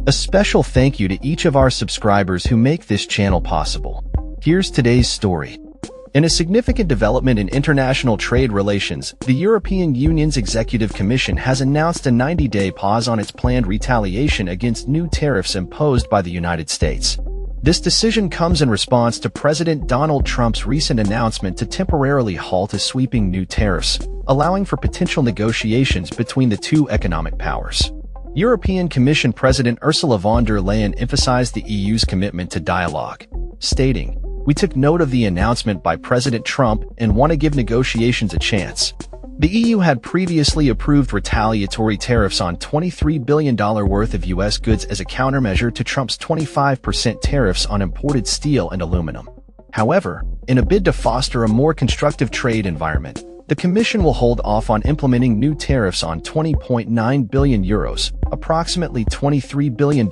A special thank you to each of our subscribers who make this channel possible. Here's today's story. In a significant development in international trade relations, the European Union's Executive Commission has announced a 90-day pause on its planned retaliation against new tariffs imposed by the United States. This decision comes in response to President Donald Trump's recent announcement to temporarily halt a sweeping new tariffs, allowing for potential negotiations between the two economic powers. European Commission President Ursula von der Leyen emphasized the EU's commitment to dialogue, stating, "We took note of the announcement by President Trump and want to give negotiations a chance." The EU had previously approved retaliatory tariffs on $23 billion worth of U.S. goods as a countermeasure to Trump's 25% tariffs on imported steel and aluminum. However, in a bid to foster a more constructive trade environment, the Commission will hold off on implementing new tariffs on 20.9 billion euros, approximately $23 billion,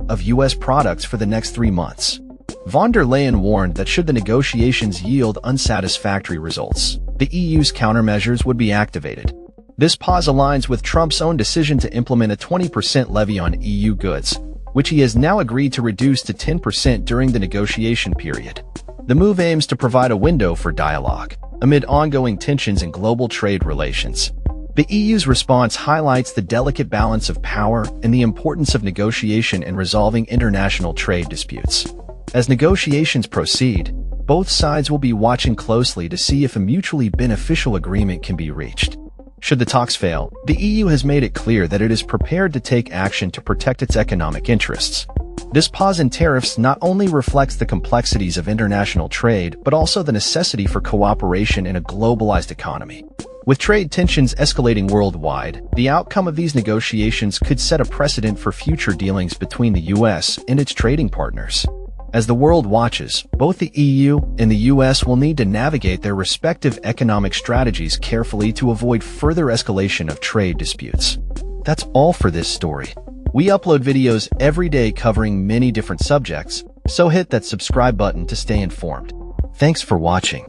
of U.S. products for the next 3 months. Von der Leyen warned that should the negotiations yield unsatisfactory results, the EU's countermeasures would be activated. This pause aligns with Trump's own decision to implement a 20% levy on EU goods, which he has now agreed to reduce to 10% during the negotiation period. The move aims to provide a window for dialogue amid ongoing tensions in global trade relations. The EU's response highlights the delicate balance of power and the importance of negotiation in resolving international trade disputes. As negotiations proceed, both sides will be watching closely to see if a mutually beneficial agreement can be reached. Should the talks fail, the EU has made it clear that it is prepared to take action to protect its economic interests. This pause in tariffs not only reflects the complexities of international trade, but also the necessity for cooperation in a globalized economy. With trade tensions escalating worldwide, the outcome of these negotiations could set a precedent for future dealings between the U.S. and its trading partners. As the world watches, both the EU and the U.S. will need to navigate their respective economic strategies carefully to avoid further escalation of trade disputes. That's all for this story. We upload videos every day covering many different subjects, so hit that subscribe button to stay informed. Thanks for watching.